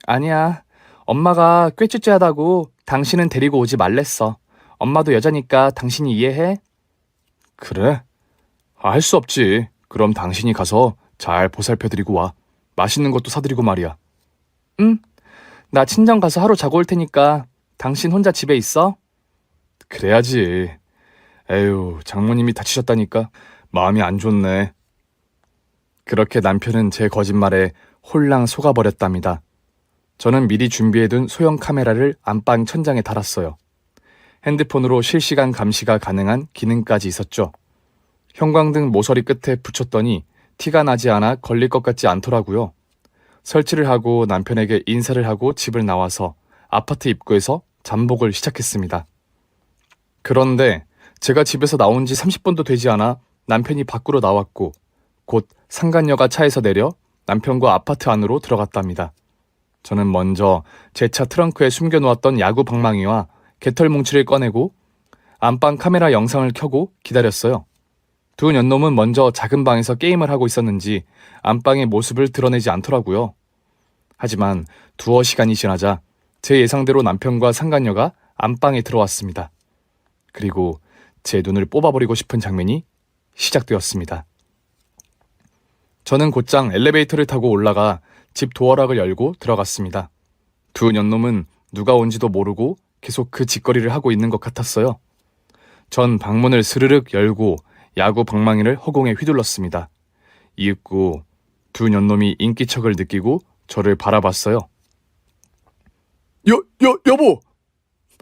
아니야. 엄마가 꽤 쭈쭈하다고 당신은 데리고 오지 말랬어. 엄마도 여자니까 당신이 이해해? 그래? 할 수 없지. 그럼 당신이 가서 잘 보살펴드리고 와. 맛있는 것도 사드리고 말이야. 응. 나 친정 가서 하루 자고 올 테니까 당신 혼자 집에 있어? 그래야지. 에휴, 장모님이 다치셨다니까 마음이 안 좋네. 그렇게 남편은 제 거짓말에 홀랑 속아버렸답니다. 저는 미리 준비해둔 소형 카메라를 안방 천장에 달았어요. 핸드폰으로 실시간 감시가 가능한 기능까지 있었죠. 형광등 모서리 끝에 붙였더니 티가 나지 않아 걸릴 것 같지 않더라고요. 설치를 하고 남편에게 인사를 하고 집을 나와서 아파트 입구에서 잠복을 시작했습니다. 그런데 제가 집에서 나온 지 30분도 되지 않아 남편이 밖으로 나왔고 곧 상간녀가 차에서 내려 남편과 아파트 안으로 들어갔답니다. 저는 먼저 제 차 트렁크에 숨겨놓았던 야구 방망이와 개털 뭉치를 꺼내고 안방 카메라 영상을 켜고 기다렸어요. 두 년놈은 먼저 작은 방에서 게임을 하고 있었는지 안방의 모습을 드러내지 않더라고요. 하지만 두어 시간이 지나자 제 예상대로 남편과 상간녀가 안방에 들어왔습니다. 그리고 제 눈을 뽑아버리고 싶은 장면이 시작되었습니다. 저는 곧장 엘리베이터를 타고 올라가 집 도어락을 열고 들어갔습니다. 두 년놈은 누가 온지도 모르고 계속 그 짓거리를 하고 있는 것 같았어요. 전 방문을 스르륵 열고 야구 방망이를 허공에 휘둘렀습니다. 이윽고 두 년놈이 인기척을 느끼고 저를 바라봤어요. 여보!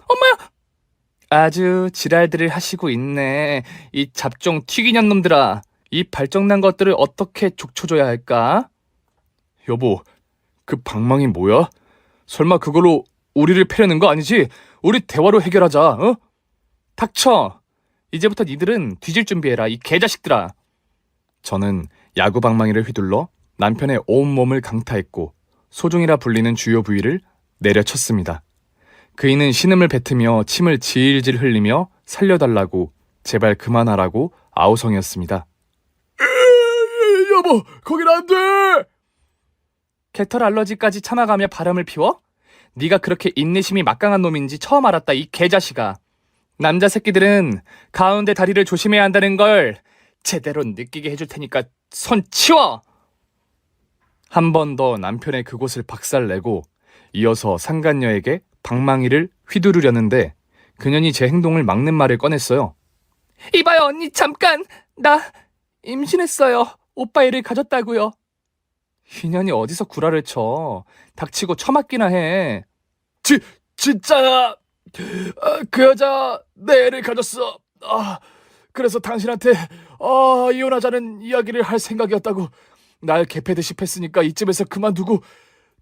엄마야! 아주 지랄들을 하시고 있네. 이 잡종 튀기년 놈들아. 이 발정난 것들을 어떻게 족쳐줘야 할까? 여보, 그 방망이 뭐야? 설마 그걸로 우리를 패려는 거 아니지? 우리 대화로 해결하자, 어? 닥쳐! 이제부터 니들은 뒤질 준비해라, 이 개자식들아. 저는 야구 방망이를 휘둘러 남편의 온몸을 강타했고 소중이라 불리는 주요 부위를 내려쳤습니다. 그이는 신음을 뱉으며 침을 질질 흘리며 살려달라고 제발 그만하라고 아우성이었습니다. 여보, 거긴 안 돼! 개털 알러지까지 참아가며 바람을 피워? 네가 그렇게 인내심이 막강한 놈인지 처음 알았다, 이 개자식아. 남자 새끼들은 가운데 다리를 조심해야 한다는 걸 제대로 느끼게 해줄 테니까 손 치워! 한 번 더 남편의 그곳을 박살내고 이어서 상간녀에게 방망이를 휘두르려는데 그년이 제 행동을 막는 말을 꺼냈어요. 이봐요, 언니, 잠깐! 나 임신했어요. 오빠 애를 가졌다고요. 희년이 어디서 구라를 쳐. 닥치고 처맞기나 해. 진짜야! 그 여자 내 애를 가졌어. 그래서 당신한테 이혼하자는 이야기를 할 생각이었다고. 날 개패듯이 팼으니까 이쯤에서 그만두고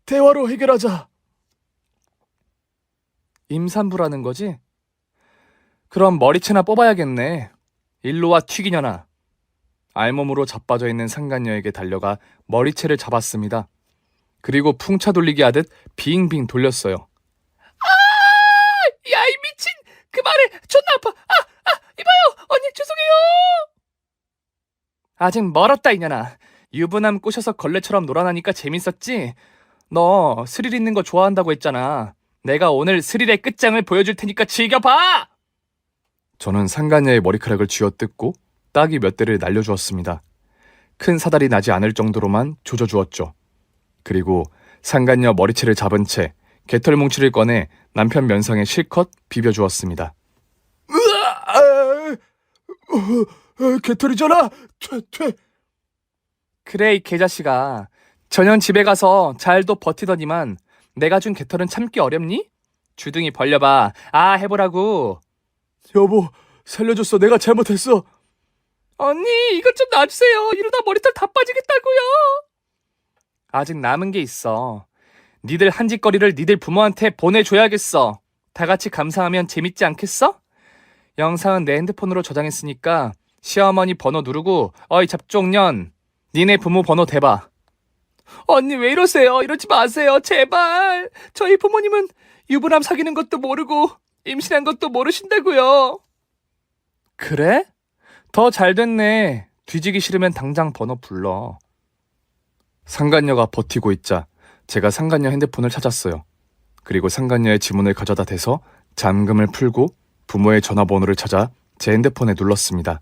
대화로 해결하자. 임산부라는 거지? 그럼 머리채나 뽑아야겠네. 일로 와, 튀기년아. 알몸으로 자빠져 있는 상간녀에게 달려가 머리채를 잡았습니다. 그리고 풍차 돌리기 하듯 빙빙 돌렸어요. 야, 이 미친! 그만해! 존나 아파! 이봐요! 언니, 죄송해요! 아직 멀었다, 이년아. 유부남 꼬셔서 걸레처럼 놀아나니까 재밌었지? 너 스릴 있는 거 좋아한다고 했잖아. 내가 오늘 스릴의 끝장을 보여줄 테니까 즐겨봐! 저는 상간녀의 머리카락을 쥐어뜯고 따기 몇 대를 날려주었습니다. 큰 사달이 나지 않을 정도로만 조져주었죠. 그리고 상간녀 머리채를 잡은 채 개털 뭉치를 꺼내 남편 면상에 실컷 비벼주었습니다. 개털이잖아! 퇴! 그래, 이 개자식아. 전현 집에 가서 잘도 버티더니만 내가 준 개털은 참기 어렵니? 주둥이 벌려봐. 해보라고. 여보, 살려줬어. 내가 잘못했어. 언니, 이것 좀 놔주세요. 이러다 머리털 다 빠지겠다고요. 아직 남은 게 있어. 니들 한 짓거리를 니들 부모한테 보내줘야겠어. 다 같이 감상하면 재밌지 않겠어? 영상은 내 핸드폰으로 저장했으니까 시어머니 번호 누르고 어이 잡종년, 니네 부모 번호 대봐. 언니, 왜 이러세요? 이러지 마세요, 제발. 저희 부모님은 유부남 사귀는 것도 모르고 임신한 것도 모르신다고요. 그래? 더 잘됐네. 뒤지기 싫으면 당장 번호 불러. 상간녀가 버티고 있자 제가 상간녀 핸드폰을 찾았어요. 그리고 상간녀의 지문을 가져다 대서 잠금을 풀고 부모의 전화번호를 찾아 제 핸드폰에 눌렀습니다.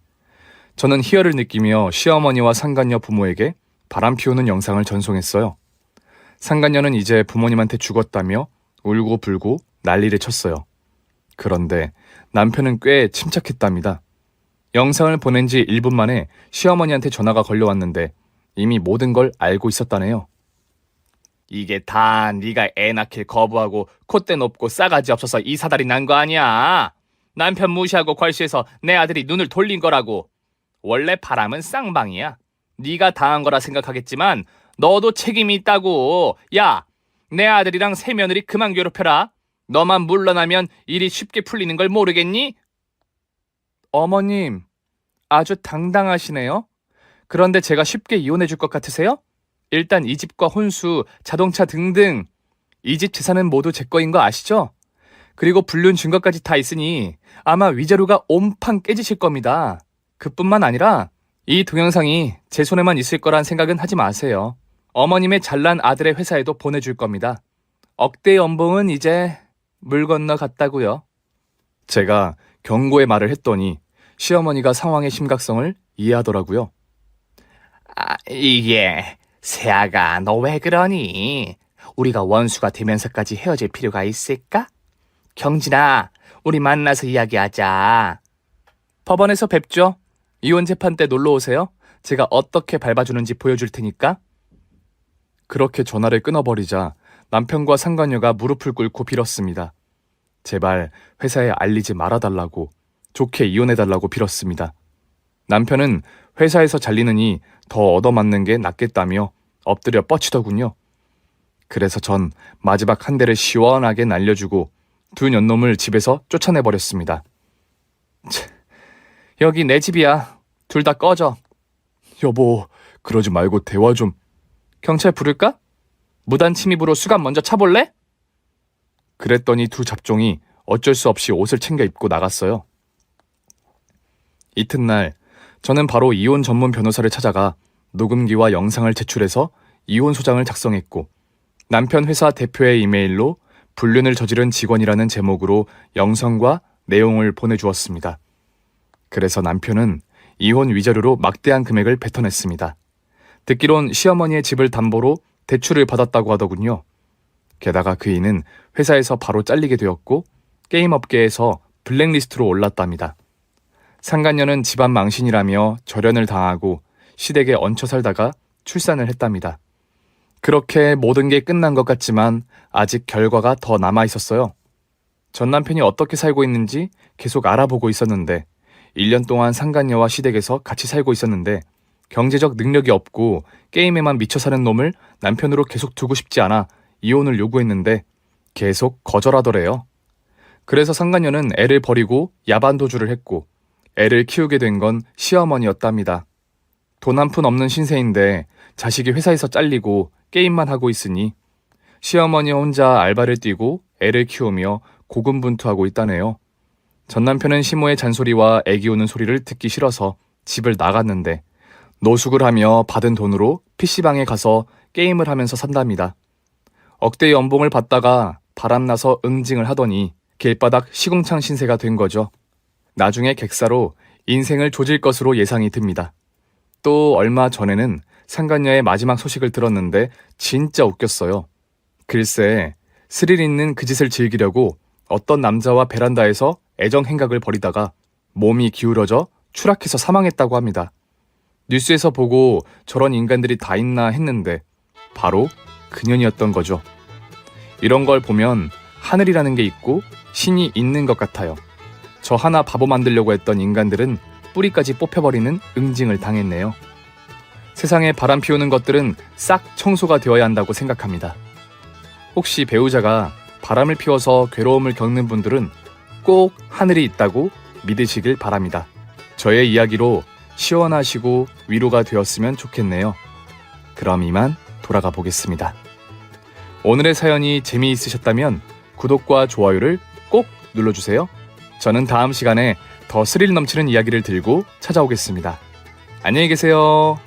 저는 희열을 느끼며 시어머니와 상간녀 부모에게 바람 피우는 영상을 전송했어요. 상간녀는 이제 부모님한테 죽었다며 울고 불고 난리를 쳤어요. 그런데 남편은 꽤 침착했답니다. 영상을 보낸 지 1분 만에 시어머니한테 전화가 걸려왔는데 이미 모든 걸 알고 있었다네요. 이게 다 네가 애 낳길 거부하고 콧대 높고 싸가지 없어서 이 사달이 난 거 아니야. 남편 무시하고 괄시해서 내 아들이 눈을 돌린 거라고. 원래 바람은 쌍방이야. 네가 당한 거라 생각하겠지만 너도 책임이 있다고. 야, 내 아들이랑 새 며느리 그만 괴롭혀라. 너만 물러나면 일이 쉽게 풀리는 걸 모르겠니? 어머님, 아주 당당하시네요. 그런데 제가 쉽게 이혼해 줄 것 같으세요? 일단 이 집과 혼수, 자동차 등등 이 집 재산은 모두 제 거인 거 아시죠? 그리고 불륜 증거까지 다 있으니 아마 위자료가 온팡 깨지실 겁니다. 그뿐만 아니라 이 동영상이 제 손에만 있을 거란 생각은 하지 마세요. 어머님의 잘난 아들의 회사에도 보내줄 겁니다. 억대 연봉은 이제 물 건너 갔다고요. 제가 경고의 말을 했더니 시어머니가 상황의 심각성을 이해하더라고요. 이게 세아가 너 왜 그러니? 우리가 원수가 되면서까지 헤어질 필요가 있을까? 경진아, 우리 만나서 이야기하자. 법원에서 뵙죠. 이혼 재판 때 놀러 오세요. 제가 어떻게 밟아주는지 보여줄 테니까. 그렇게 전화를 끊어버리자 남편과 상간녀가 무릎을 꿇고 빌었습니다. 제발 회사에 알리지 말아달라고, 좋게 이혼해달라고 빌었습니다. 남편은 회사에서 잘리느니 더 얻어맞는 게 낫겠다며 엎드려 뻗치더군요. 그래서 전 마지막 한 대를 시원하게 날려주고 두 년놈을 집에서 쫓아내버렸습니다. 여기 내 집이야. 둘 다 꺼져. 여보, 그러지 말고 대화 좀. 경찰 부를까? 무단 침입으로 수갑 먼저 차볼래? 그랬더니 두 잡종이 어쩔 수 없이 옷을 챙겨 입고 나갔어요. 이튿날 저는 바로 이혼 전문 변호사를 찾아가 녹음기와 영상을 제출해서 이혼 소장을 작성했고, 남편 회사 대표의 이메일로 불륜을 저지른 직원이라는 제목으로 영상과 내용을 보내주었습니다. 그래서 남편은 이혼 위자료로 막대한 금액을 뱉어냈습니다. 듣기론 시어머니의 집을 담보로 대출을 받았다고 하더군요. 게다가 그이는 회사에서 바로 잘리게 되었고 게임 업계에서 블랙리스트로 올랐답니다. 상간녀는 집안 망신이라며 절연을 당하고 시댁에 얹혀 살다가 출산을 했답니다. 그렇게 모든 게 끝난 것 같지만 아직 결과가 더 남아 있었어요. 전 남편이 어떻게 살고 있는지 계속 알아보고 있었는데 1년 동안 상간녀와 시댁에서 같이 살고 있었는데 경제적 능력이 없고 게임에만 미쳐 사는 놈을 남편으로 계속 두고 싶지 않아 이혼을 요구했는데 계속 거절하더래요. 그래서 상간녀는 애를 버리고 야반도주를 했고 애를 키우게 된 건 시어머니였답니다. 돈 한 푼 없는 신세인데 자식이 회사에서 잘리고 게임만 하고 있으니 시어머니 혼자 알바를 뛰고 애를 키우며 고군분투하고 있다네요. 전 남편은 시모의 잔소리와 애기 우는 소리를 듣기 싫어서 집을 나갔는데 노숙을 하며 받은 돈으로 PC방에 가서 게임을 하면서 산답니다. 억대 연봉을 받다가 바람나서 응징을 하더니 길바닥 시궁창 신세가 된 거죠. 나중에 객사로 인생을 조질 것으로 예상이 듭니다. 또 얼마 전에는 상간녀의 마지막 소식을 들었는데 진짜 웃겼어요. 글쎄, 스릴 있는 그 짓을 즐기려고 어떤 남자와 베란다에서 애정 행각을 벌이다가 몸이 기울어져 추락해서 사망했다고 합니다. 뉴스에서 보고 저런 인간들이 다 있나 했는데 바로 그년이었던 거죠. 이런 걸 보면 하늘이라는 게 있고 신이 있는 것 같아요. 저 하나 바보 만들려고 했던 인간들은 뿌리까지 뽑혀버리는 응징을 당했네요. 세상에 바람 피우는 것들은 싹 청소가 되어야 한다고 생각합니다. 혹시 배우자가 바람을 피워서 괴로움을 겪는 분들은 꼭 하늘이 있다고 믿으시길 바랍니다. 저의 이야기로 시원하시고 위로가 되었으면 좋겠네요. 그럼 이만 돌아가 보겠습니다. 오늘의 사연이 재미있으셨다면 구독과 좋아요를 꼭 눌러주세요. 저는 다음 시간에 더 스릴 넘치는 이야기를 들고 찾아오겠습니다. 안녕히 계세요.